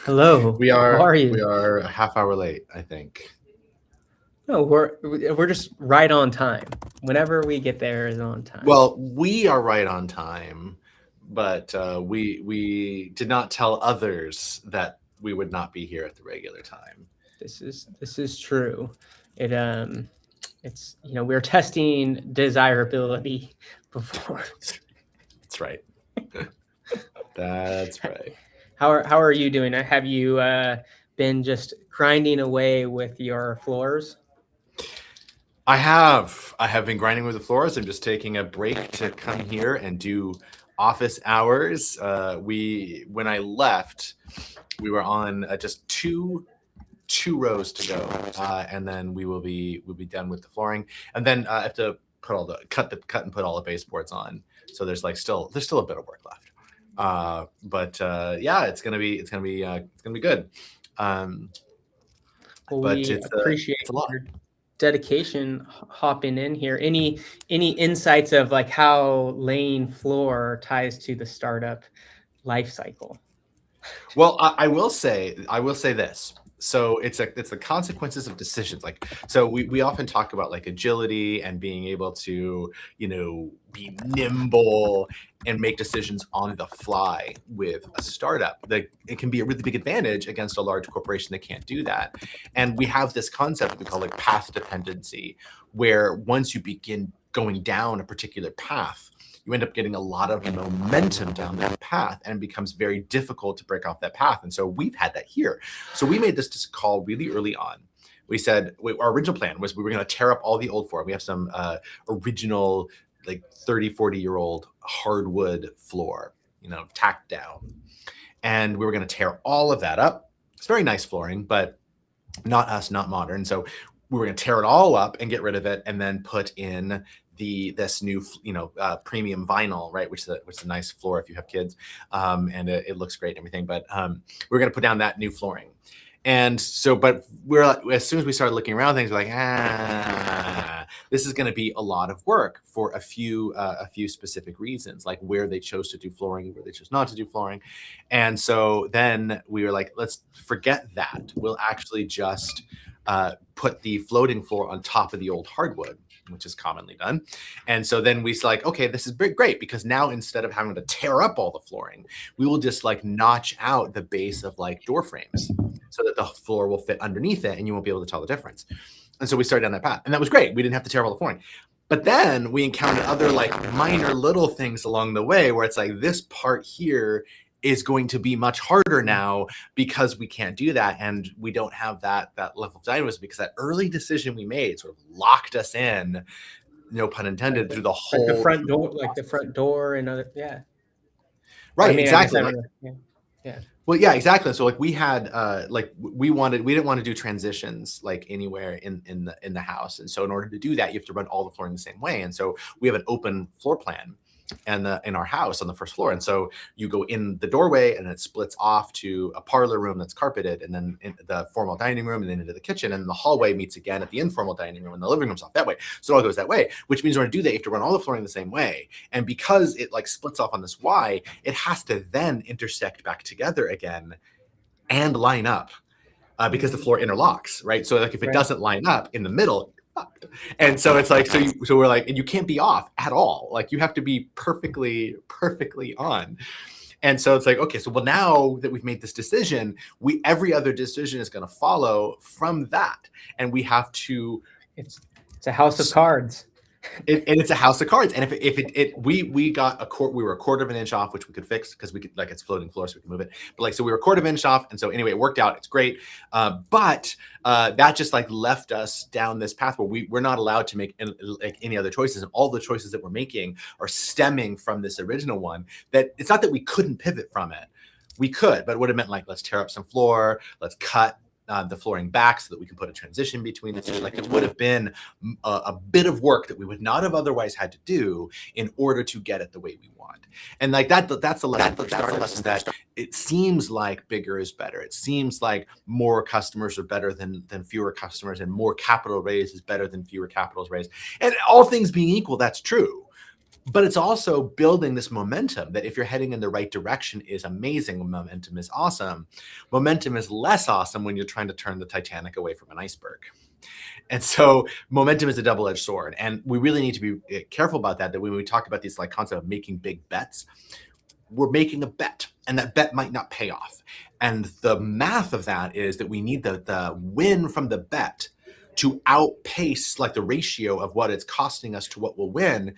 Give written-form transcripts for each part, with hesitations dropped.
Hello, We how are are we you? are a half hour late, I think. No, we're just right on time. Whenever we get there is on time. Well, we are right on time, but we did not tell others that we would not be here at the regular time. This is true. It it's we're testing desirability before. That's right. That's right. How are you doing? Have you been just grinding away with your floors? I have been grinding with the floors. I'm just taking a break to come here and do office hours. We when I left, we were on just two rows to go, and then we'll be done with the flooring, and then I have to put all the cut and put all the baseboards on. So there's still a bit of work left, but yeah, it's gonna be good. Um, Well, but we it's appreciate a lot. your dedication hopping in here. Any insights of like how laying floor ties to the startup life cycle? Well, I will say this. So it's the consequences of decisions. Like, so we often talk about like agility and being able to, be nimble and make decisions on the fly with a startup. That it can be a really big advantage against a large corporation that can't do that. And we have this concept that we call like path dependency, where once you begin going down a particular path, you end up getting a lot of momentum down that path, and it becomes very difficult to break off that path. And so we've had that here. So we made this call really early on. We said our original plan was we were going to tear up all the old floor. We have some original, like 30, 40-year-old hardwood floor, tacked down. And we were going to tear all of that up. It's very nice flooring, but not us, not modern. So we were going to tear it all up and get rid of it, and then put in this new premium vinyl, right, which is a nice floor if you have kids, and it looks great and everything. But we're going to put down that new flooring. And so, but as soon as we started looking around things, we're like, this is going to be a lot of work for a few specific reasons, like where they chose to do flooring, where they chose not to do flooring. And so then we were like, let's forget that. We'll actually just put the floating floor on top of the old hardwood, which is commonly done. And so then we like, okay, this is great, because now instead of having to tear up all the flooring, we will just like notch out the base of like door frames so that the floor will fit underneath it and you won't be able to tell the difference. And so we started down that path, and that was great. We didn't have to tear up all the flooring. But then we encountered other like minor little things along the way where it's like this part here is going to be much harder now because we can't do that, and we don't have that level of dynamism, because that early decision we made sort of locked us in, no pun intended, through the Like the whole front door, like the front door and other, yeah. I right, mean, I guess exactly. I Like, don't know. Yeah. Yeah. well, yeah, exactly. So like we had like we didn't want to do transitions like anywhere in the house, and so in order to do that, you have to run all the flooring the same way. And so we have an open floor plan, and in our house on the first floor. And so you go in the doorway, and it splits off to a parlor room that's carpeted, and then in the formal dining room, and then into the kitchen, and the hallway meets again at the informal dining room, and the living room's off that way. So it all goes that way, which means in order to do that, you have to run all the flooring the same way. And because it like splits off on this Y, it has to then intersect back together again and line up, because the floor interlocks, right? So like if it Right. doesn't line up in the middle, and so it's like, so we're like, and you can't be off at all. Like you have to be perfectly on. And so it's like, okay, so well, now that we've made this decision, every other decision is going to follow from that, and we have to. It's a house of cards. And it's a house of cards. And we got we were a quarter of an inch off, which we could fix because we could, like, it's floating floor, so we can move it. But like, so we were a quarter of an inch off, and so anyway, it worked out. It's great. But that just like left us down this path where we're not allowed to make like any other choices, and all the choices that we're making are stemming from this original one. That it's not that we couldn't pivot from it. We could, but it would have meant like, let's tear up some floor, let's cut the flooring back so that we can put a transition between the two. Like, it would have been a bit of work that we would not have otherwise had to do in order to get it the way we want. And like that's the lesson. That's the lesson that it seems like bigger is better. It seems like more customers are better than fewer customers, and more capital raised is better than fewer capitals raised. And all things being equal, that's true. but it's also building this momentum that if you're heading in the right direction is amazing. Momentum is awesome. Momentum is less awesome when you're trying to turn the Titanic away from an iceberg. And so momentum is a double-edged sword. And we really need to be careful about that when we talk about these like concept of making big bets, we're making a bet and that bet might not pay off. And the math of that is that we need the win from the bet to outpace like the ratio of what it's costing us to what we'll win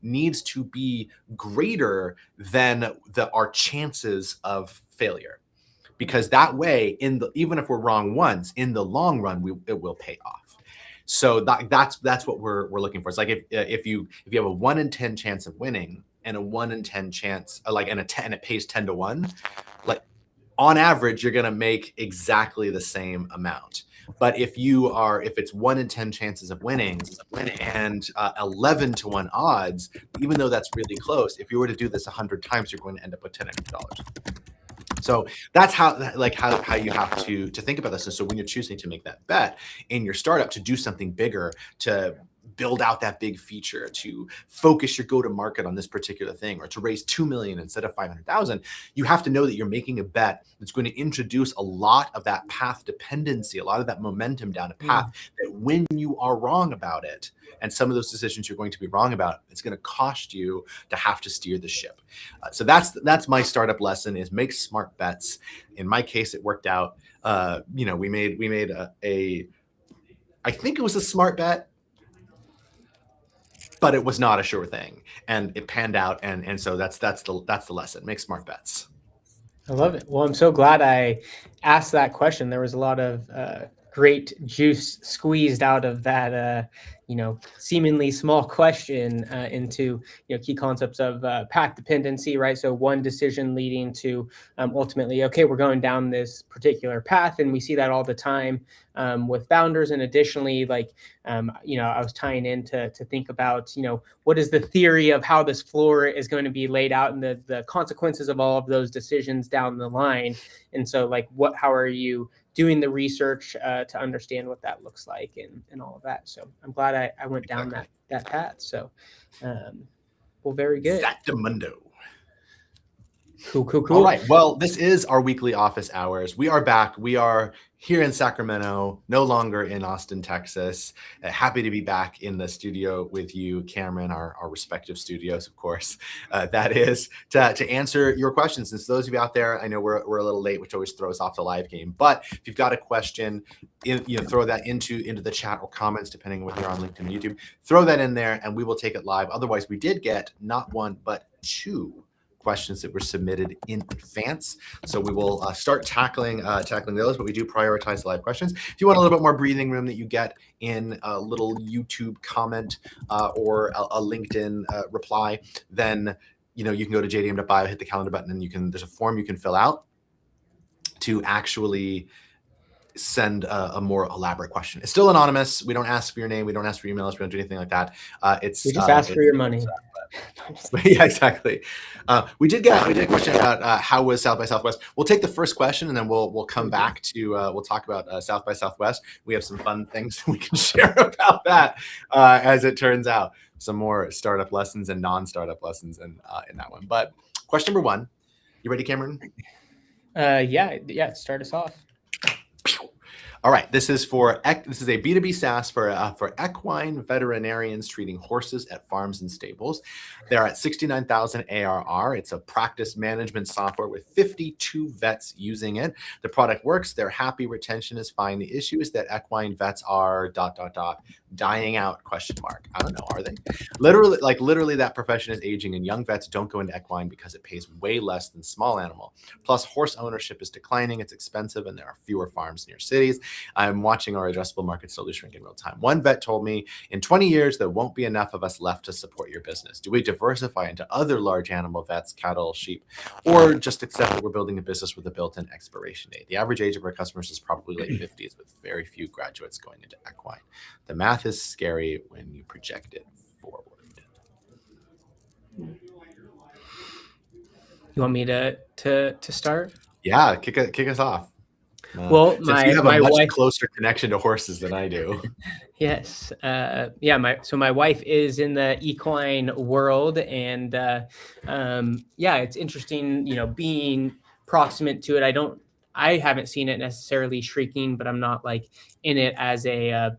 needs to be greater than our chances of failure, because that way even if we're wrong once, in the long run it will pay off. So that's what we're looking for. It's like if you have a 1 in 10 chance of winning and a 1 in 10 chance like and it pays 10 to 1, like on average you're going to make exactly the same amount. But if it's 1 in 10 chances of winning and 11 to 1 odds, even though that's really close, if you were to do this 100 times, you're going to end up with $10. So that's how you have to think about this. And so when you're choosing to make that bet in your startup to do something bigger, to build out that big feature, to focus your go-to-market on this particular thing, or to raise 2 million instead of 500,000, you have to know that you're making a bet that's going to introduce a lot of that path dependency, a lot of that momentum down a path that when you are wrong about it, and some of those decisions you're going to be wrong about, it's going to cost you to have to steer the ship. So that's my startup lesson: is make smart bets. In my case, it worked out. We made a I think it was a smart bet, but it was not a sure thing, and it panned out. And so that's the lesson: make smart bets. I love it. Well, I'm so glad I asked that question. There was a lot of great juice squeezed out of that, seemingly small question into, key concepts of path dependency, right? So one decision leading to ultimately, okay, we're going down this particular path, and we see that all the time with founders. And additionally, I was tying in to think about, what is the theory of how this floor is going to be laid out and the consequences of all of those decisions down the line. And so how are you doing the research to understand what that looks like and all of that. So I'm glad I went down that path. So, well, very good. Exactamundo. Cool. All right. Well, this is our weekly office hours. We are back. We are here in Sacramento, no longer in Austin, Texas. Happy to be back in the studio with you, Cameron, our respective studios, of course. That is to answer your questions. And so those of you out there, I know we're a little late, which always throws off the live game. But if you've got a question, throw that into the chat or comments, depending on whether you're on LinkedIn or YouTube. Throw that in there, and we will take it live. Otherwise, we did get not one but 2 questions that were submitted in advance. So we will start tackling those, but we do prioritize live questions. If you want a little bit more breathing room that you get in a little YouTube comment or a LinkedIn reply, then you can go to jdm.bio, hit the calendar button, and there's a form you can fill out to actually send a more elaborate question. It's still anonymous. We don't ask for your name. We don't ask for your emails. We don't do anything like that. We just ask for your money. Yeah, exactly. We did get a question about how was South by Southwest. We'll take the first question, and then we'll come back to we'll talk about South by Southwest. We have some fun things we can share about that as it turns out. Some more startup lessons and non-startup lessons in that one. But question number 1, you ready, Cameron? Yeah. Start us off. All right, this is a B2B SaaS for equine veterinarians treating horses at farms and stables. They're at 69,000 ARR. It's a practice management software with 52 vets using it. The product works. They're happy. Retention is fine. The issue is that equine vets are ... dying out ? I don't know. Are they? Literally, that profession is aging, and young vets don't go into equine because it pays way less than small animal. Plus, horse ownership is declining. It's expensive, and there are fewer farms near cities. I'm watching our addressable market slowly shrink in real time. One vet told me, in 20 years, there won't be enough of us left to support your business. Do we diversify into other large animal vets, cattle, sheep, or just accept that we're building a business with a built-in expiration date? The average age of our customers is probably late 50s, with very few graduates going into equine. The math is scary when you project it forward. You want me to start? Yeah, kick us off. Well, Since you have a my much wife. closer connection to horses than I do. Yes. Yeah. My wife is in the equine world, and yeah, it's interesting. Being proximate to it. I haven't seen it necessarily shrieking, but I'm not like in it as a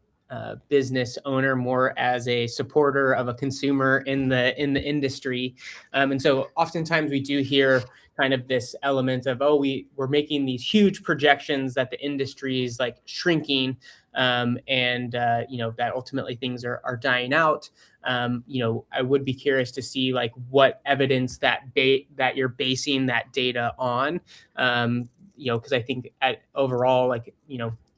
business owner, more as a supporter of a consumer in the industry. And so oftentimes we do hear kind of this element of, oh, we're making these huge projections that the industry is like shrinking, and that ultimately things are dying out. I would be curious to see like what evidence that you're basing that data on. Because I think overall, like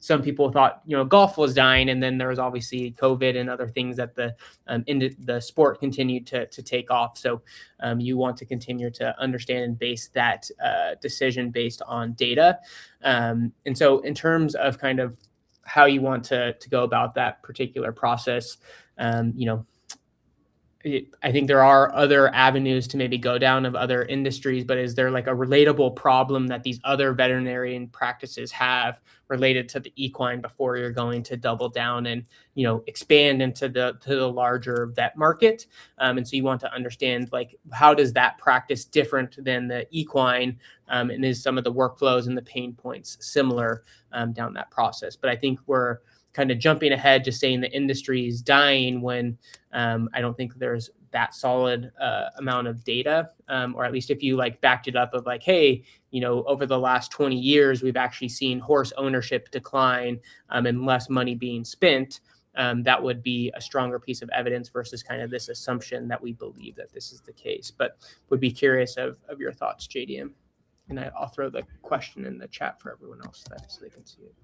some people thought golf was dying, and then there was obviously COVID and other things that the sport continued to take off. So you want to continue to understand and base that decision based on data. And so in terms of kind of how you want to go about that particular process. Um, you know, I think there are other avenues to maybe go down of other industries, but is there like a relatable problem that these other veterinarian practices have related to the equine before you're going to double down and expand into the larger vet market? And so you want to understand like how does that practice different than the equine, and is some of the workflows and the pain points similar down that process? But I think we're kind of jumping ahead, just saying the industry is dying when I don't think there's that solid amount of data, or at least if you like backed it up of like, hey, over the last 20 years, we've actually seen horse ownership decline, and less money being spent. That would be a stronger piece of evidence versus kind of this assumption that we believe that this is the case. But would be curious of your thoughts, JDM. And I'll throw the question in the chat for everyone else so they can see it.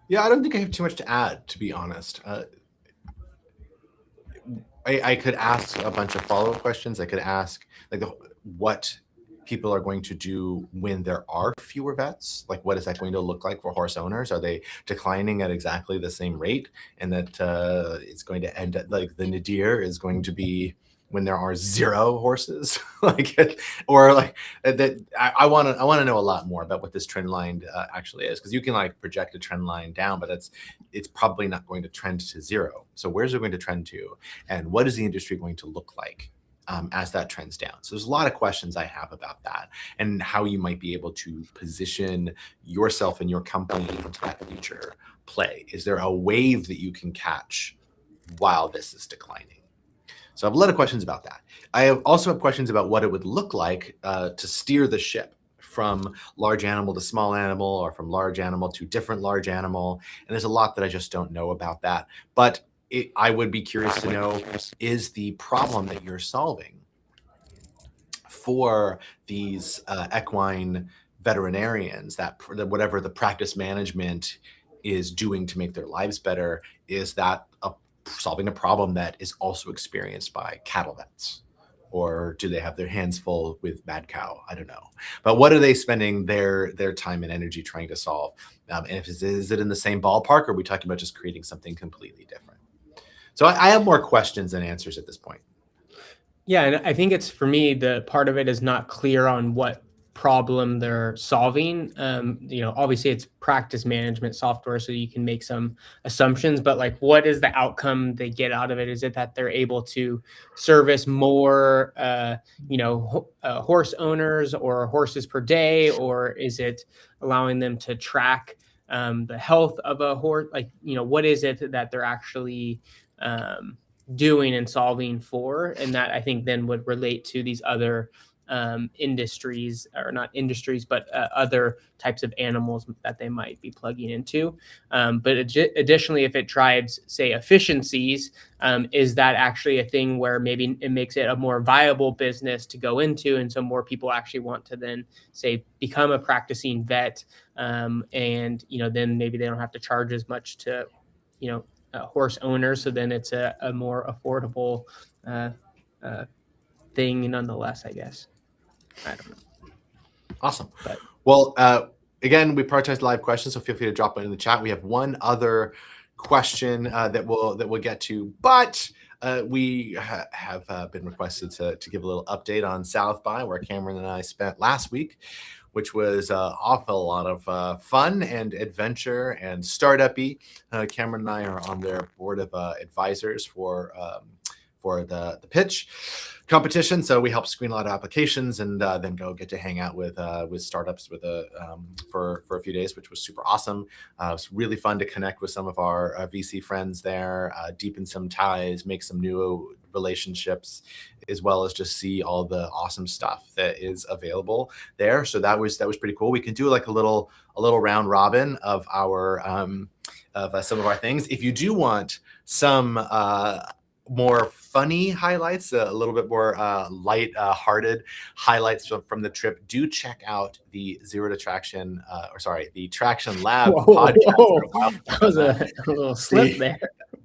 Yeah, I don't think I have too much to add, to be honest. I could ask a bunch of follow-up questions. I could ask like what people are going to do when there are fewer vets. Like, what is that going to look like for horse owners? Are they declining at exactly the same rate, and that it's going to end at like the nadir is going to be when there are 0 horses, like, or like that. I want to know a lot more about what this trend line actually is, because you can like project a trend line down, but it's probably not going to trend to 0. So where's it going to trend to, and what is the industry going to look like as that trends down? So there's a lot of questions I have about that, and how you might be able to position yourself and your company into that future play. Is there a wave that you can catch while this is declining? So I have a lot of questions about that. I also have questions about what it would look like to steer the ship from large animal to small animal, or from large animal to different large animal. And there's a lot that I just don't know about that. But I would be curious to know, is the problem that you're solving for these equine veterinarians, that whatever the practice management is doing to make their lives better, is that solving a problem that is also experienced by cattle vets? Or do they have their hands full with mad cow? I don't know. But what are they spending their time and energy trying to solve? And is it in the same ballpark, or are we talking about just creating something completely different? So I have more questions than answers at this point. Yeah, and I think it's, for me, the part of it is not clear on what problem they're solving. Obviously it's practice management software, so you can make some assumptions, but like, what is the outcome they get out of it? Is it that they're able to service more, horse owners or horses per day, or is it allowing them to track the health of a horse? Like, what is it that they're actually doing and solving for? And that, I think, then would relate to these other industries, or not industries, but other types of animals that they might be plugging into. But additionally, if it drives, say, efficiencies, is that actually a thing where maybe it makes it a more viable business to go into, and so more people actually want to then, say, become a practicing vet, and then maybe they don't have to charge as much to horse owners, so then it's a more affordable thing nonetheless, I guess. I don't know. Awesome. But well, again, we prioritize live questions, so feel free to drop it in the chat. We have one other question that we'll get to, but we have been requested to give a little update on South by, where Cameron and I spent last week. which was an awful lot of fun and adventure and startup-y. Cameron and I are on their board of advisors for the pitch competition. So we help screen a lot of applications and then go get to hang out with startups for a few days, which was super awesome. It was really fun to connect with some of our VC friends there, deepen some ties, make some new relationships, as well as just see all the awesome stuff that is available there. So that was pretty cool. We can do like a little round robin of our some of our things. If you do want some more funny highlights, a little bit more light-hearted highlights from the trip, do check out the the Traction Lab podcast. Whoa. That was a little slip there.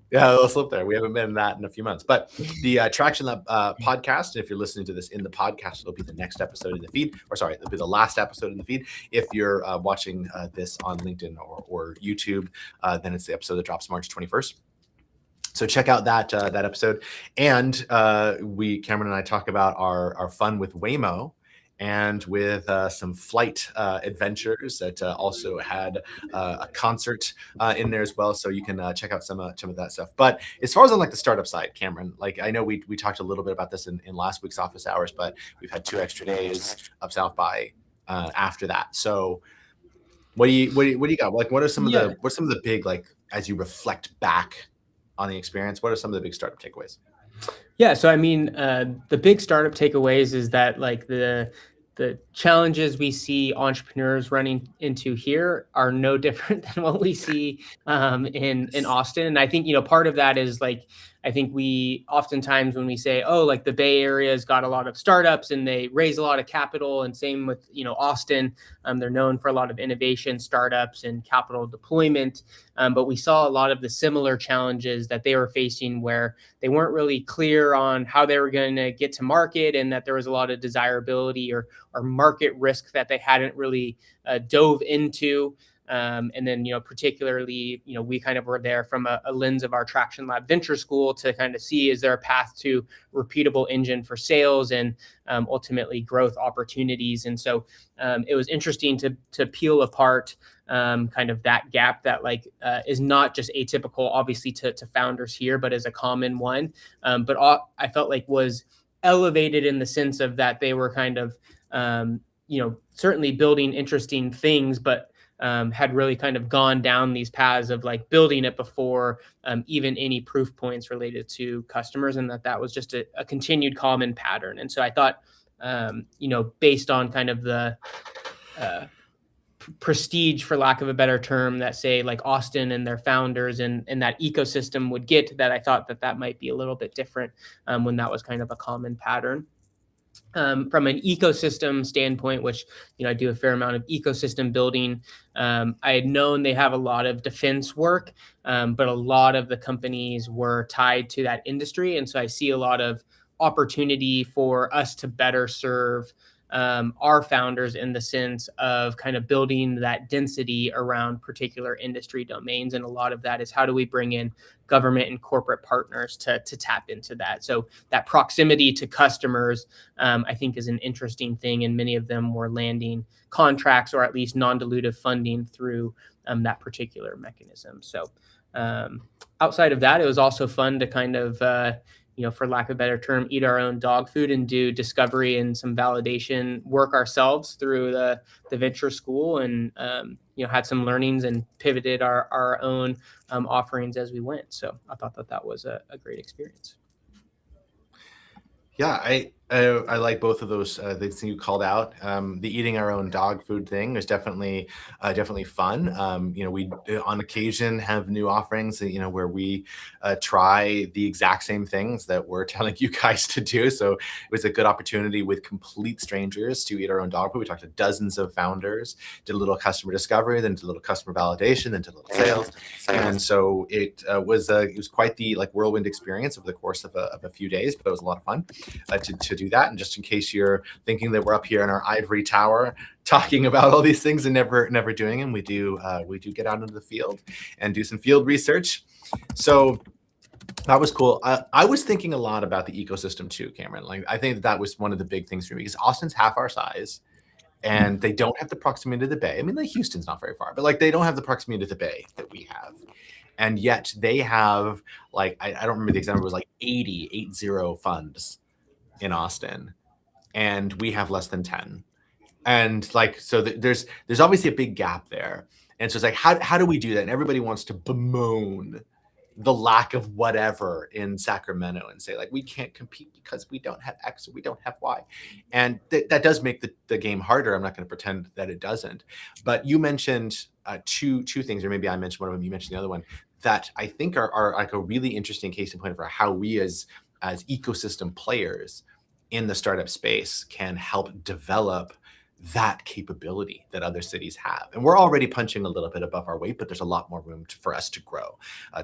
Yeah, a little slip there. We haven't been in that in a few months. But the Traction Lab podcast, if you're listening to this in the podcast, it'll be the next episode in the feed. Or sorry, it'll be the last episode in the feed. If you're watching this on LinkedIn or YouTube, then it's the episode that drops March 21st. So check out that episode. And Cameron and I talk about our fun with Waymo and with some flight adventures that also had a concert in there as well. So you can check out some of that stuff. But as far as on like the startup side, Cameron, like I know we talked a little bit about this in last week's office hours, but we've had 2 extra days of South by after that. So what do you got? Like what are some of the big, like as you reflect back on the experience, what are some of the big startup takeaways? Yeah, so I mean, the big startup takeaways is that like the challenges we see entrepreneurs running into here are no different than what we see in Austin. And I think, part of that is like, I think we oftentimes when we say, oh, like the Bay Area has got a lot of startups and they raise a lot of capital, and same with, Austin, they're known for a lot of innovation, startups, and capital deployment. But we saw a lot of the similar challenges that they were facing where they weren't really clear on how they were going to get to market, and that there was a lot of desirability or market risk that they hadn't really dove into. And then, particularly, we kind of were there from a lens of our Traction Lab Venture School to kind of see, is there a path to repeatable engine for sales and ultimately growth opportunities? And so it was interesting to peel apart kind of that gap that is not just atypical, obviously, to founders here, but is a common one. But I felt like was elevated in the sense of that they were kind of, certainly building interesting things, but had really kind of gone down these paths of like building it before even any proof points related to customers, and that was just a continued common pattern. And so I thought, based on kind of the prestige, for lack of a better term, that say like Austin and their founders and that ecosystem would get, that I thought that might be a little bit different when that was kind of a common pattern. From an ecosystem standpoint, which, I do a fair amount of ecosystem building, I had known they have a lot of defense work, but a lot of the companies were tied to that industry. And so I see a lot of opportunity for us to better serve our founders in the sense of kind of building that density around particular industry domains. And a lot of that is how do we bring in government and corporate partners to tap into that. So that proximity to customers, I think, is an interesting thing. And many of them were landing contracts or at least non-dilutive funding through that particular mechanism. So outside of that, it was also fun to kind of, for lack of a better term, eat our own dog food and do discovery and some validation work ourselves through the venture school, and had some learnings and pivoted our own offerings as we went. So I thought that was a great experience. Yeah, I like both of those things you called out. The eating our own dog food thing is definitely fun. We on occasion have new offerings, where we try the exact same things that we're telling you guys to do. So it was a good opportunity with complete strangers to eat our own dog food. We talked to dozens of founders, did a little customer discovery, then did a little customer validation, then did a little sales, and so it was quite the whirlwind experience over the course of a few days. But it was a lot of fun to do that. And just in case you're thinking that we're up here in our ivory tower talking about all these things and never doing them, we do get out into the field and do some field research. So that was cool. I was thinking a lot about the ecosystem too, Cameron. Like I think that was one of the big things for me, because Austin's half our size, and they don't have the proximity to the bay. I mean, like Houston's not very far, but like they don't have the proximity to the bay that we have. And yet they have like, I don't remember the exact number, it was like 80 funds in Austin, and we have less than 10. And like, so there's obviously a big gap there. And so it's like, how do we do that? And everybody wants to bemoan the lack of whatever in Sacramento and say like, we can't compete because we don't have X or we don't have Y. And that does make the game harder. I'm not going to pretend that it doesn't. But you mentioned two things, or maybe I mentioned one of them, you mentioned the other one, that I think are like a really interesting case in point for how we as ecosystem players in the startup space can help develop that capability that other cities have. And we're already punching a little bit above our weight, but there's a lot more room for us to grow.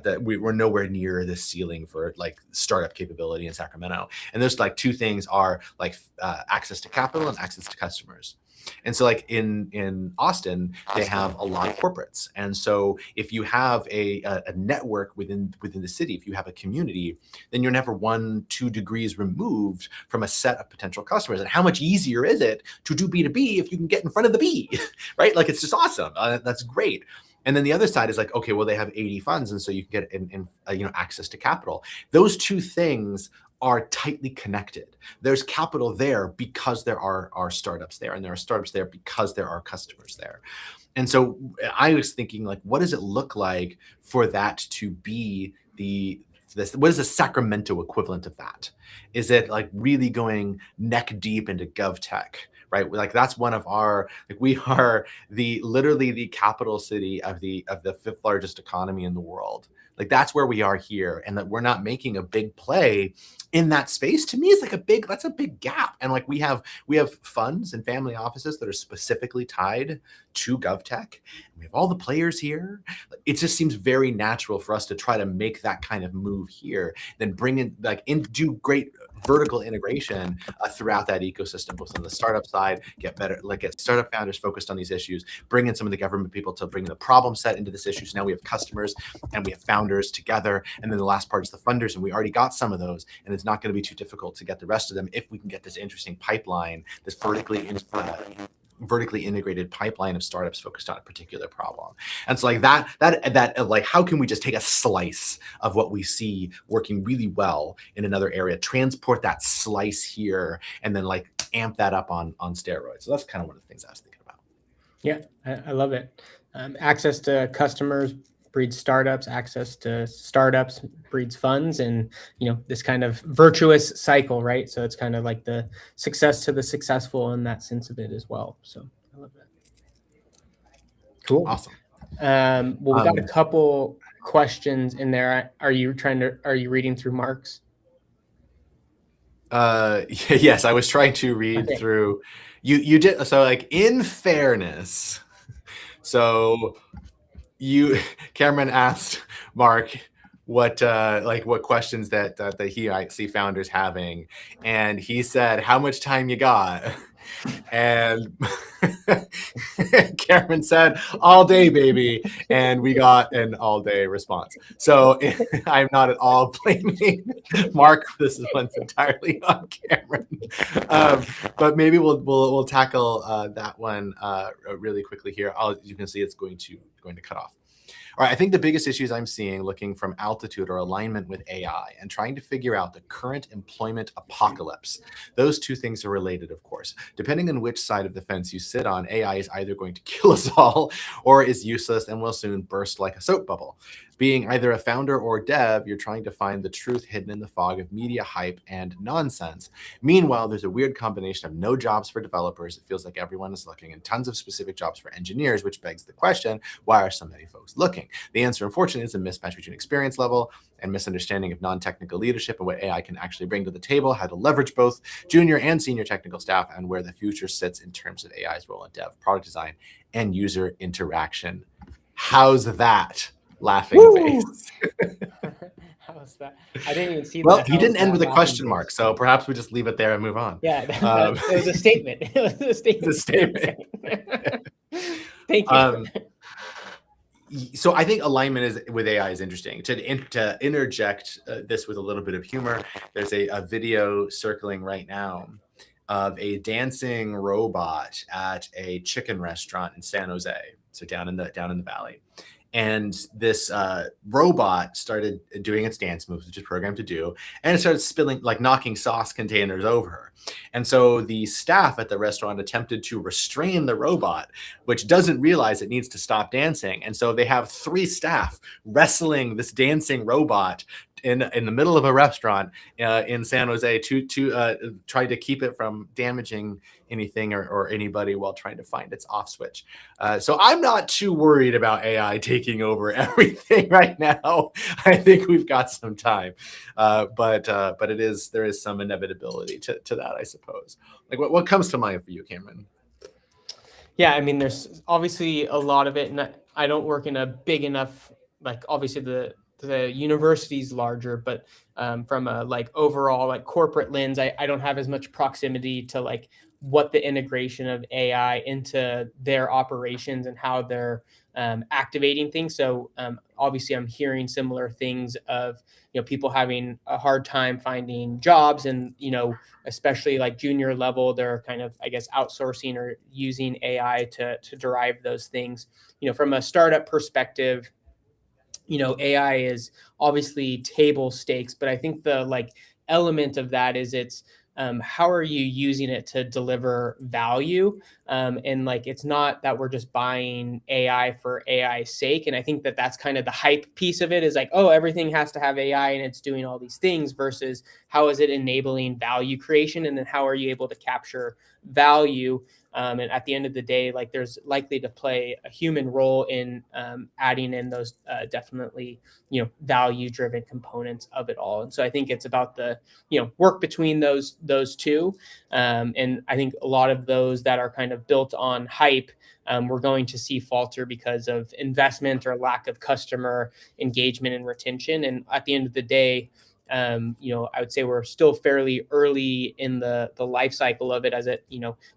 That we're nowhere near the ceiling for like startup capability in Sacramento. And those like two things are like access to capital and access to customers. And so like in Austin, they have a lot of corporates. And so if you have a network within the city, if you have a community, then you're never 1-2 degrees removed from a set of potential customers. And how much easier is it to do B2B if you can get in front of the B, right? Like it's just awesome. That's great. And then the other side is like, okay, well, they have 80 funds. And so you can get access to capital. Those two things are tightly connected. There's capital there because there are startups there, and there are startups there because there are customers there. And so I was thinking, like, what does it look like for that to be what is the Sacramento equivalent of that? Is it like really going neck deep into GovTech? Right, like that's one of our, like we are literally the capital city of the 5th largest economy in the world. Like that's where we are here, and that we're not making a big play in that space. To me, is like that's a big gap. And like we have funds and family offices that are specifically tied to GovTech. We have all the players here. It just seems very natural for us to try to make that kind of move here, then bring in do great vertical integration throughout that ecosystem, both on the startup side, get startup founders focused on these issues, bring in some of the government people to bring the problem set into this issue. So now we have customers and we have founders together. And then the last part is the funders. And we already got some of those. And it's not going to be too difficult to get the rest of them if we can get this interesting pipeline, this vertically integrated pipeline of startups focused on a particular problem. And so like that like, how can we just take a slice of what we see working really well in another area, transport that slice here, and then like amp that up on steroids? So that's kind of one of the things I was thinking about. Yeah, I love it. Access to customers breeds startups, access to startups breeds funds, and this kind of virtuous cycle, right? So it's kind of like the success to the successful in that sense of it as well. So I love that. Cool. Awesome. Well, we got a couple questions in there. Are you reading through Mark's? Yes, I was trying to read through. You did, so like in fairness, so Cameron asked Mark what questions that he might see founders having, and he said, "How much time you got?" And Cameron said, "All day, baby," and we got an all-day response. So I'm not at all blaming Mark. This one's entirely on Cameron. But maybe we'll tackle that one really quickly here. You can see it's going to cut off. All right, I think the biggest issues I'm seeing looking from altitude are alignment with AI and trying to figure out the current employment apocalypse. Those two things are related, of course. Depending on which side of the fence you sit on, AI is either going to kill us all or is useless and will soon burst like a soap bubble. Being either a founder or dev, you're trying to find the truth hidden in the fog of media hype and nonsense. Meanwhile, there's a weird combination of no jobs for developers. It feels like everyone is looking, and tons of specific jobs for engineers, which begs the question, why are so many folks looking? The answer, unfortunately, is a mismatch between experience level and misunderstanding of non-technical leadership and what AI can actually bring to the table, how to leverage both junior and senior technical staff, and where the future sits in terms of AI's role in dev, product design, and user interaction. How's that? Laughing face. How was that? I didn't even see well, that. He didn't end with a question mark, so perhaps we just leave it there and move on. Yeah, it was a statement. It was a statement. The statement. Thank you. So I think alignment with AI is interesting. To interject this with a little bit of humor, there's a video circling right now of a dancing robot at a chicken restaurant in San Jose, so down in the valley. And this robot started doing its dance moves, which is programmed to do, and it started spilling, like knocking sauce containers over her. And so the staff at the restaurant attempted to restrain the robot, which doesn't realize it needs to stop dancing. And so they have 3 staff wrestling this dancing robot in the middle of a restaurant in San Jose to try to keep it from damaging anything or anybody while trying to find its off switch. So I'm not too worried about AI taking over everything right now. I think we've got some time, but there is some inevitability to that, I suppose. Like what comes to mind for you, Cameron? Yeah, I mean, there's obviously a lot of it, and I don't work in a big enough, like obviously the university's larger, but from a like overall like corporate lens, I don't have as much proximity to like what the integration of AI into their operations and how they're activating things. So obviously, I'm hearing similar things of people having a hard time finding jobs, and especially like junior level, they're kind of, I guess, outsourcing or using AI to derive those things. From a startup perspective, AI is obviously table stakes, but I think the like element of that is it's how are you using it to deliver value? And like it's not that we're just buying AI for AI's sake. And I think that that's kind of the hype piece of it, is like, oh, everything has to have AI and it's doing all these things, versus how is it enabling value creation, and then how are you able to capture value. And at the end of the day, like there's likely to play a human role in adding in those definitely value driven components of it all. And so I think it's about the work between those two. And I think a lot of those that are kind of built on hype, we're going to see falter because of investment or lack of customer engagement and retention. And at the end of the day, I would say we're still fairly early in the life cycle of it, as it,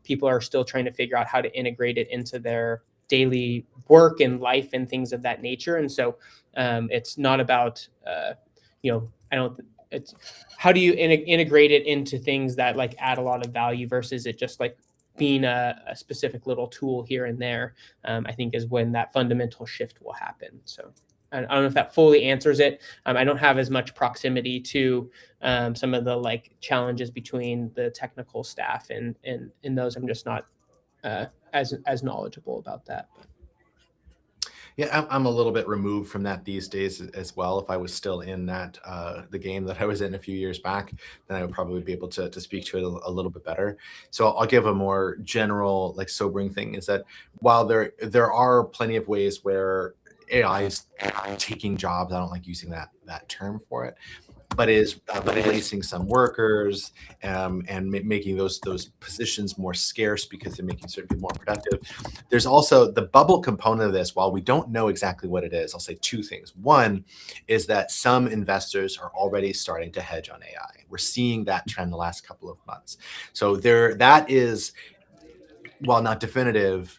people are still trying to figure out how to integrate it into their daily work and life and things of that nature. And so it's not about, I don't, it's how do you integrate it into things that like add a lot of value versus it just like being a specific little tool here and there. I think is when that fundamental shift will happen. So I don't know if that fully answers it. I don't have as much proximity to some of the like challenges between the technical staff and in those. I'm just not as knowledgeable about that. Yeah, I'm a little bit removed from that these days as well. If I was still in that the game that I was in a few years back, then I would probably be able to speak to it a little bit better. So I'll give a more general, like sobering thing is that while there are plenty of ways where AI is taking jobs, I don't like using that term for it, but is replacing some workers and making those positions more scarce because they're making certain people more productive. There's also the bubble component of this. While we don't know exactly what it is, I'll say 2 things. One is that some investors are already starting to hedge on AI. We're seeing that trend the last couple of months. So that is, while not definitive,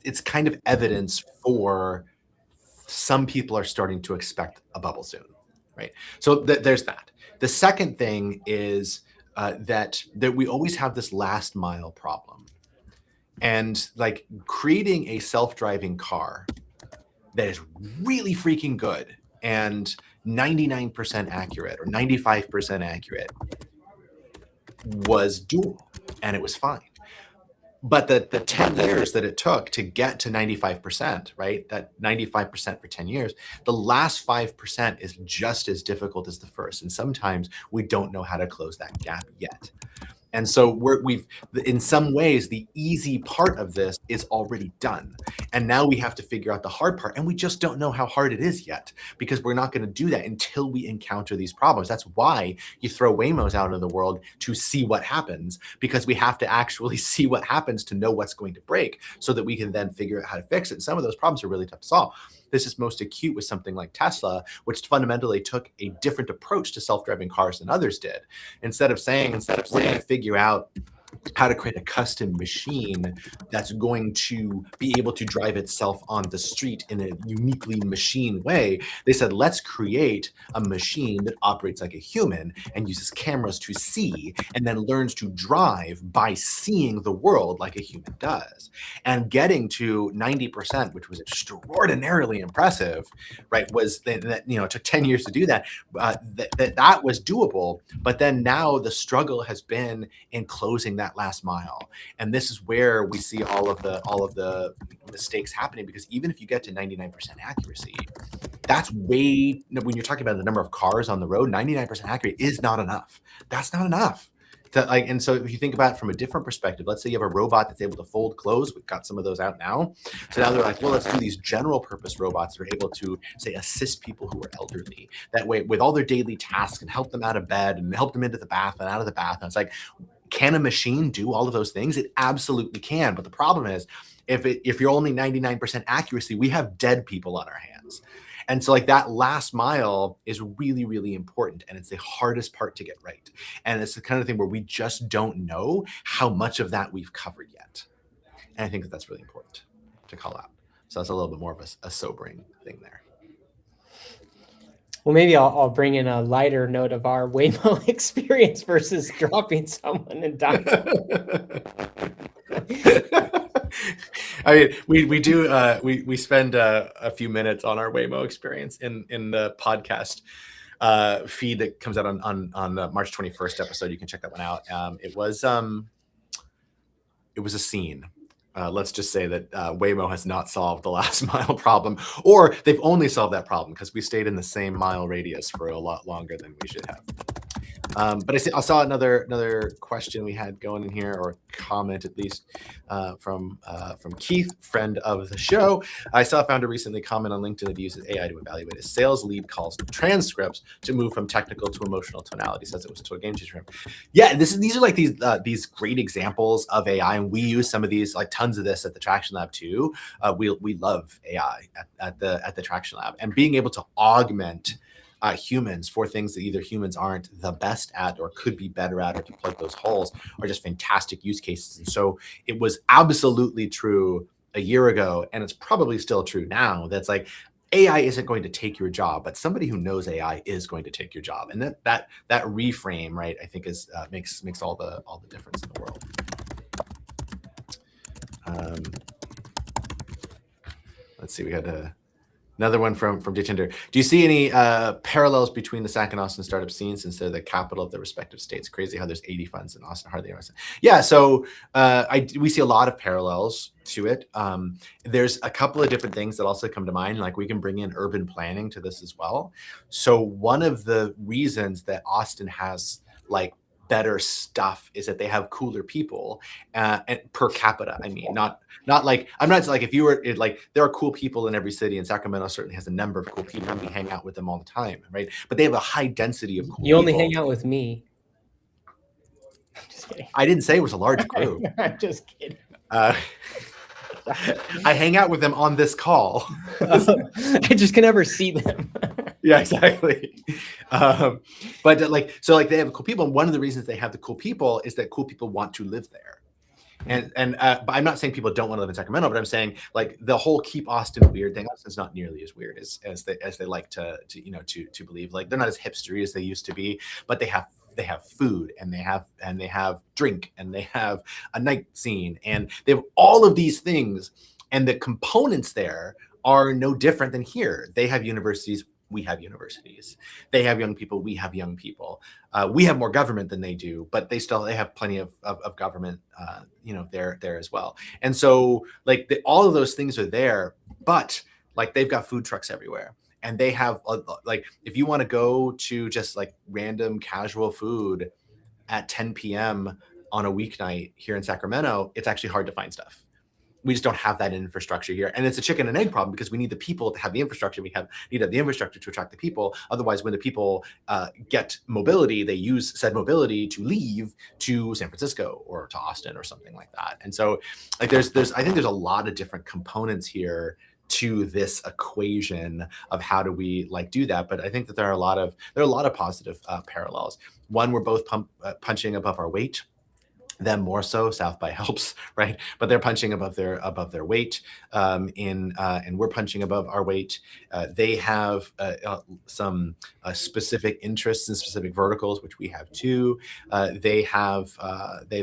it's kind of evidence for some people are starting to expect a bubble soon. Right. So there's that. The second thing is that we always have this last mile problem. And like creating a self-driving car that is really freaking good and 99% accurate or 95% accurate was doable, and it was fine. But the 10 years that it took to get to 95%, right? That 95% for 10 years, the last 5% is just as difficult as the first. And sometimes we don't know how to close that gap yet. And so we've, in some ways, the easy part of this is already done. And now we have to figure out the hard part. And we just don't know how hard it is yet, because we're not going to do that until we encounter these problems. That's why you throw Waymos out into the world, to see what happens, because we have to actually see what happens to know what's going to break so that we can then figure out how to fix it. And some of those problems are really tough to solve. This is most acute with something like Tesla, which fundamentally took a different approach to self-driving cars than others did. Instead of saying we're going to figure out how to create a custom machine that's going to be able to drive itself on the street in a uniquely machine way. They said, let's create a machine that operates like a human and uses cameras to see and then learns to drive by seeing the world like a human does. And getting to 90%, which was extraordinarily impressive, right, was that, it took 10 years to do that, that was doable. But then now the struggle has been in closing that last mile, and this is where we see all of the mistakes happening, because even if you get to 99% accuracy, that's way, when you're talking about the number of cars on the road, 99% accurate is not enough. That's not enough. And so if you think about it from a different perspective, let's say you have a robot that's able to fold clothes. We've got some of those out now. So now they're like, well, let's do these general purpose robots that are able to, say, assist people who are elderly. That way, with all their daily tasks, and help them out of bed and help them into the bath and out of the bath. And it's like, can a machine do all of those things? It absolutely can. But the problem is, if you're only 99% accuracy, we have dead people on our hands. And so like that last mile is really, really important. And it's the hardest part to get right. And it's the kind of thing where we just don't know how much of that we've covered yet. And I think that that's really important to call out. So that's a little bit more of a sobering thing there. Well, maybe I'll bring in a lighter note of our Waymo experience versus dropping someone and dying. I mean, we do we spend a few minutes on our Waymo experience in the podcast feed that comes out on the March 21st episode. You can check that one out. It was a scene. Let's just say that Waymo has not solved the last mile problem, or they've only solved that problem because we stayed in the same mile radius for a lot longer than we should have. But I saw another question we had going in here, or comment at least, from Keith, friend of the show. I saw a founder recently comment on LinkedIn that he uses AI to evaluate his sales lead calls transcripts to move from technical to emotional tonality. Says it was a total game changer for him. Yeah, these are like these great examples of AI, and we use some of these, like tons of this at the Traction Lab too. We love AI at the Traction Lab, and being able to augment humans for things that either humans aren't the best at or could be better at, or to plug those holes, are just fantastic use cases. And so it was absolutely true a year ago, and it's probably still true now. That's like, AI isn't going to take your job, but somebody who knows AI is going to take your job. And that reframe, right, I think is makes all the difference in the world. Let's see, we had another one from Jitinder. Do you see any parallels between the Sac and Austin startup scenes, since they're the capital of their respective states? Crazy how there's 80 funds in Austin, hardly Austin. Yeah, so we see a lot of parallels to it. There's a couple of different things that also come to mind. Like, we can bring in urban planning to this as well. So one of the reasons that Austin has like better stuff is that they have cooler people, and per capita. I mean, not like, I'm not like, if you were like, there are cool people in every city, and Sacramento certainly has a number of cool people, and we hang out with them all the time, right? But they have a high density of cool people. You only hang out with me. I'm just kidding. I didn't say it was a large group. I'm just kidding. I hang out with them on this call. I just can never see them. Yeah, exactly. But so they have cool people, and one of the reasons they have the cool people is that cool people want to live there. And but I'm not saying people don't want to live in Sacramento, but I'm saying like the whole keep Austin weird thing. Austin's not nearly as weird as they like to believe. Like, they're not as hipstery as they used to be, but they have food, and they have drink, and they have a night scene, and they have all of these things, and the components there are no different than here. They have universities. We have universities. They have young people. We have young people. We have more government than they do, but they have plenty of government, there as well. And so like all of those things are there, but like they've got food trucks everywhere, and they have like, if you want to go to just like random casual food at 10 p.m. on a weeknight here in Sacramento, it's actually hard to find stuff. We just don't have that infrastructure here. And it's a chicken and egg problem, because we need the people to have the infrastructure. We need to have the infrastructure to attract the people. Otherwise, when the people get mobility, they use said mobility to leave to San Francisco or to Austin or something like that. And so like I think there's a lot of different components here to this equation of how do we like do that. But I think that there are a lot of positive parallels. One, we're both punching above our weight. them more so. South by helps, right? But they're punching above their weight, and we're punching above our weight. They have some specific interests in specific verticals, which we have too. They've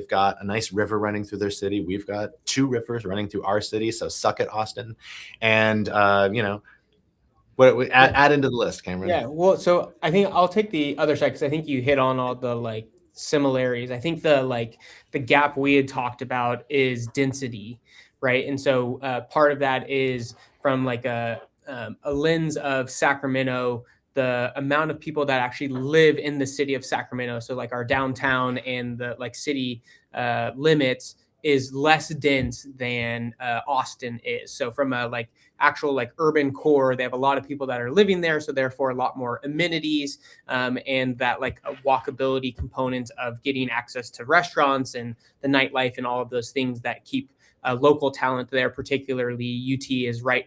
got a nice river running through their city. We've got 2 rivers running through our city. So suck it, Austin. And what we Yeah. add into the list, Cameron. Yeah, well, so I think I'll take the other side because I think you hit on all the like similarities. I think the gap we had talked about is density, right? And so part of that is from like a lens of Sacramento, the amount of people that actually live in the city of Sacramento. So like our downtown and the like city limits is less dense than Austin is. So from a like actual like urban core, they have a lot of people that are living there, so therefore a lot more amenities, and that like a walkability component of getting access to restaurants and the nightlife and all of those things that keep local talent there. Particularly UT is right,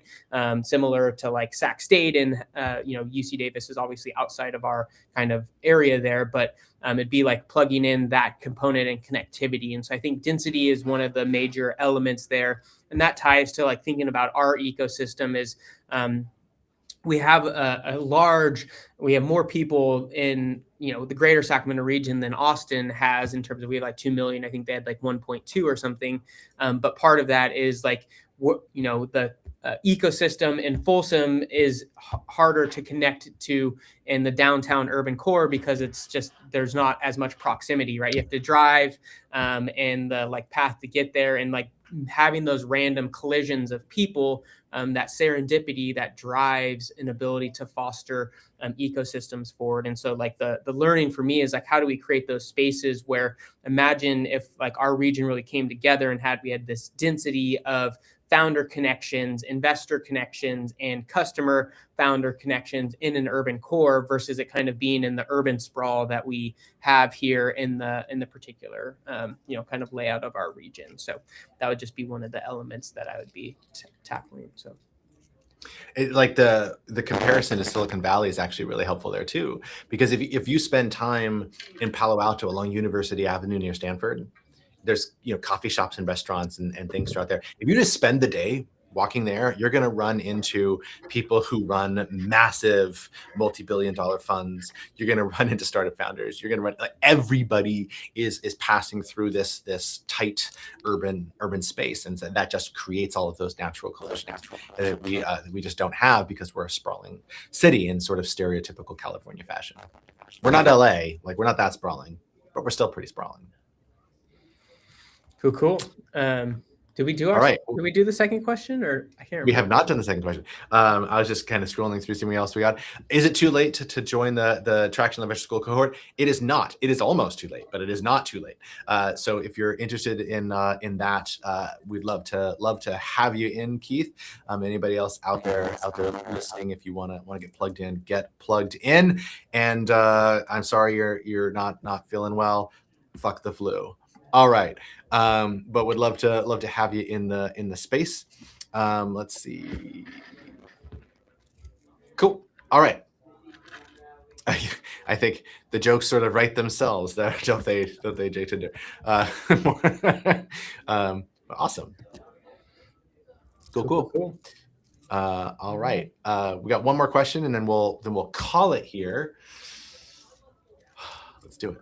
similar to like Sac State, and UC Davis is obviously outside of our kind of area there, but it'd be like plugging in that component and connectivity. And so I think density is one of the major elements there. And that ties to like thinking about our ecosystem is we have we have more people in the greater Sacramento region than Austin has, in terms of we have like 2 million. I think they had like 1.2 or something. But part of that is like the ecosystem in Folsom is harder to connect to in the downtown urban core, because it's just there's not as much proximity, right? You have to drive, and the like path to get there, and like having those random collisions of people, that serendipity that drives an ability to foster ecosystems forward. And so like the learning for me is like, how do we create those spaces where, imagine if like our region really came together and we had this density of founder connections, investor connections, and customer founder connections in an urban core, versus it kind of being in the urban sprawl that we have here in the particular kind of layout of our region. So that would just be one of the elements that I would be tackling. So Like the comparison to Silicon Valley is actually really helpful there too, because if you spend time in Palo Alto along University Avenue near Stanford, there's coffee shops and restaurants and things throughout there. If you just spend the day walking there, you're going to run into people who run massive multi-billion-dollar funds. You're going to run into startup founders. You're going to run, like, everybody is passing through this tight urban space, and so that just creates all of those natural collisions that we just don't have, because we're a sprawling city in sort of stereotypical California fashion. We're not LA, like we're not that sprawling, but we're still pretty sprawling. Cool. Did we do All right. Did we do the second question, or I can't remember? We have not done the second question. I was just kind of scrolling through, seeing what else we got. Is it too late to join the Traction Investor School cohort? It is not. It is almost too late, but it is not too late. So if you're interested in that, we'd love to have you in, Keith. Anybody else out there listening, if you want to get plugged in. And I'm sorry you're not feeling well. Fuck the flu. All right. But would love to have you in the space. Let's see. Cool. All right. I think the jokes sort of write themselves there, don't they, Jay Tinder? Awesome. Cool. All right. We got one more question, and then we'll call it here. Let's do it.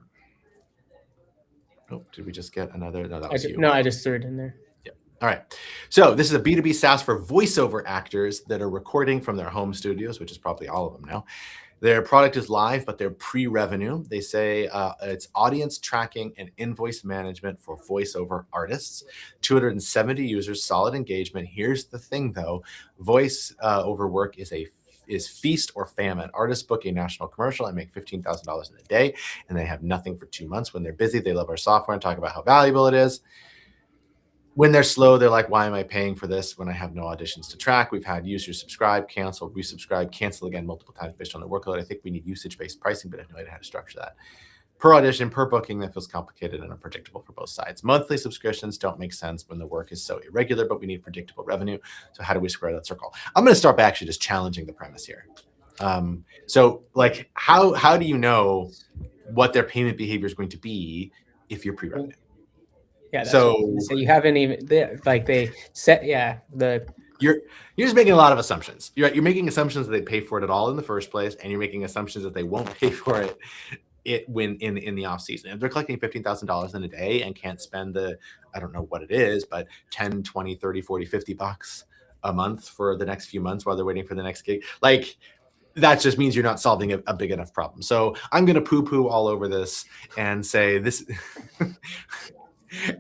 Oh, did we just get another? No, that was you. No, I just threw it in there. Yeah. All right. So this is a B2B SaaS for voiceover actors that are recording from their home studios, which is probably all of them now. Their product is live, but they're pre-revenue. They say it's audience tracking and invoice management for voiceover artists. 270 users, solid engagement. Here's the thing, though. Voice over work is feast or famine. Artists book a national commercial and make $15,000 in a day, and they have nothing for 2 months. When they're busy, they love our software and talk about how valuable it is. When they're slow, they're like, why am I paying for this when I have no auditions to track? We've had users subscribe, cancel, resubscribe, cancel again multiple times based on their workload. I think we need usage-based pricing, but I have no idea how to structure that. Per audition, per booking, that feels complicated and unpredictable for both sides. Monthly subscriptions don't make sense when the work is so irregular, but we need predictable revenue. So how do we square that circle? I'm going to start by actually just challenging the premise here. So like, how do you know what their payment behavior is going to be if you're pre-revenue? Yeah, that's what I was So gonna say. You haven't even they set you're just making a lot of assumptions. You're making assumptions that they pay for it at all in the first place, and you're making assumptions that they won't pay for it when in the off season. If they're collecting $15,000 in a day and can't spend the, I don't know what it is, but 10, 20, 30, 40, 50 bucks a month for the next few months while they're waiting for the next gig, like that just means you're not solving a big enough problem. So I'm going to poo-poo all over this and say this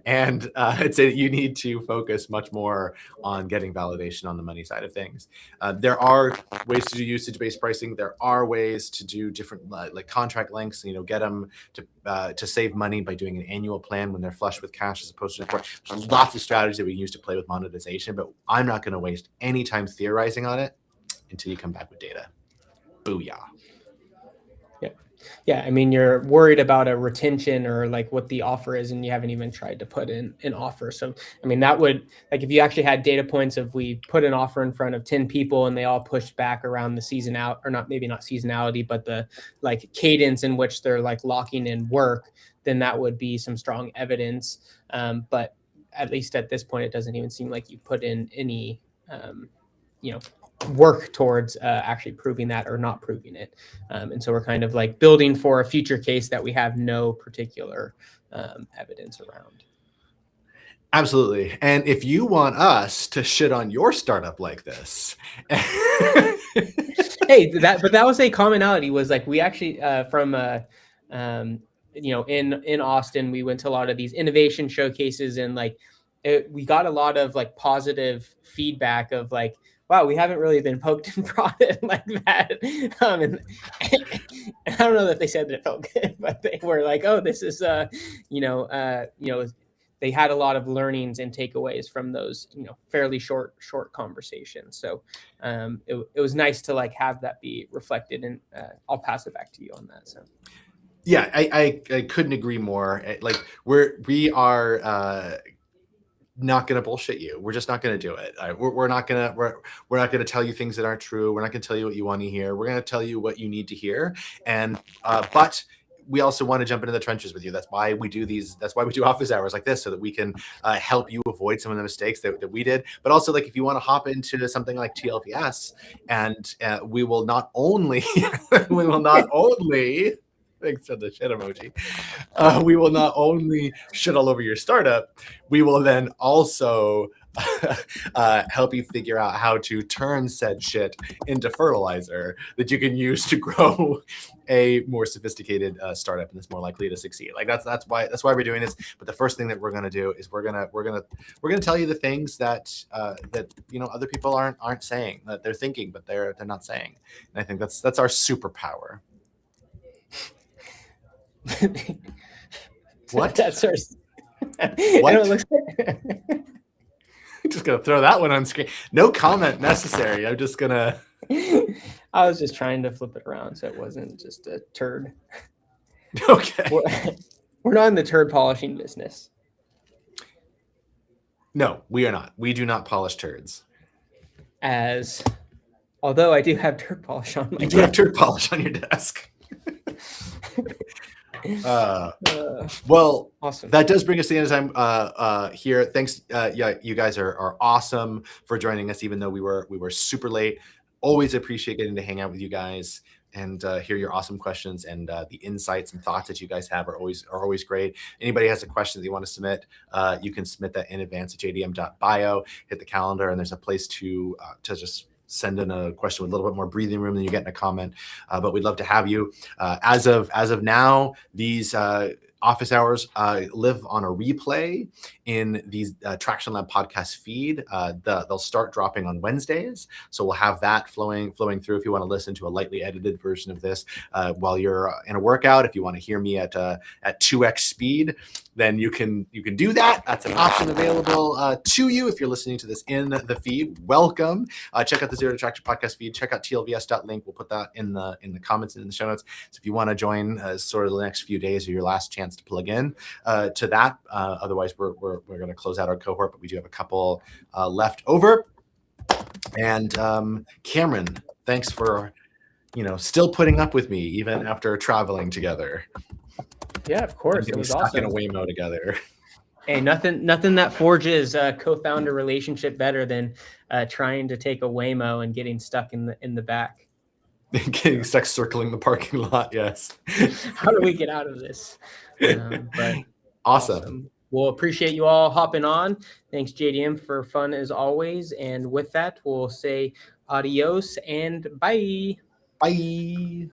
and I'd say that you need to focus much more on getting validation on the money side of things. There are ways to do usage-based pricing. There are ways to do different like contract lengths. Get them to save money by doing an annual plan when they're flush with cash as opposed to there's lots of strategies that we can use to play with monetization. But I'm not going to waste any time theorizing on it until you come back with data. Booyah. Yeah, I mean, you're worried about a retention or like what the offer is, and you haven't even tried to put in an offer. So, I mean, that would, like, if you actually had data points of we put an offer in front of 10 people and they all pushed back around the season out, or not, maybe not seasonality, but the like cadence in which they're like locking in work, then that would be some strong evidence. But at least at this point, it doesn't even seem like you put in any, work towards actually proving that or not proving it. And so we're kind of like building for a future case that we have no particular evidence around. Absolutely. And if you want us to shit on your startup like this, hey, that was a commonality, was like we actually from in Austin, we went to a lot of these innovation showcases, and like we got a lot of like positive feedback of like, wow, we haven't really been poked and prodded like that. And I don't know that they said that it felt good, but they were like, oh, this is they had a lot of learnings and takeaways from those fairly short conversations. So it was nice to like have that be reflected, and I'll pass it back to you on that. So yeah, I couldn't agree more. Like we are not going to bullshit you. We're just not going to do it. We're not going to tell you things that aren't true. We're not going to tell you what you want to hear. We're going to tell you what you need to hear. And but we also want to jump into the trenches with you. That's why we do these. That's why we do office hours like this, so that we can help you avoid some of the mistakes that we did. But also, like, if you want to hop into something like TLVS, and we will not only thanks for the shit emoji. We will not only shit all over your startup, we will then also help you figure out how to turn said shit into fertilizer that you can use to grow a more sophisticated startup, and that's more likely to succeed. Like that's why we're doing this. But the first thing that we're gonna do is we're gonna tell you the things that other people aren't saying, that they're thinking but they're not saying. And I think that's our superpower. What? That's our. What? It looks like... Just gonna throw that one on screen. No comment necessary. I'm just gonna. I was just trying to flip it around so it wasn't just a turd. Okay. We're not in the turd polishing business. No, we are not. We do not polish turds. Although I do have turd polish on my desk. You do have turd polish on your desk. Well, awesome. That does bring us to the end of time here. Thanks. You guys are awesome for joining us, even though we were super late. Always appreciate getting to hang out with you guys and hear your awesome questions, and the insights and thoughts that you guys have are always great. Anybody has a question that you want to submit, you can submit that in advance at jdm.bio, hit the calendar, and there's a place to just send in a question with a little bit more breathing room than you get in a comment. But we'd love to have you. As of now, these office hours live on a replay in the Traction Lab podcast feed. They'll start dropping on Wednesdays, so we'll have that flowing through if you want to listen to a lightly edited version of this while you're in a workout. If you want to hear me at 2x speed, then you can do that. That's an option available to you if you're listening to this in the feed. Welcome. Check out the Zero to Traction podcast feed. Check out tlvs.link. We'll put that in the comments and in the show notes. So if you want to join sort of the next few days or your last chance to plug in to that. Otherwise, we're going to close out our cohort, but we do have a couple left over. And Cameron, thanks for still putting up with me even after traveling together. Yeah, of course. It was awesome. In a Waymo together. Hey, nothing that forges a co-founder relationship better than trying to take a Waymo and getting stuck in the back. Getting stuck circling the parking lot. Yes. How do we get out of this? But Awesome. We'll appreciate you all hopping on. Thanks, JDM, for fun as always. And with that, we'll say adios and bye. Bye.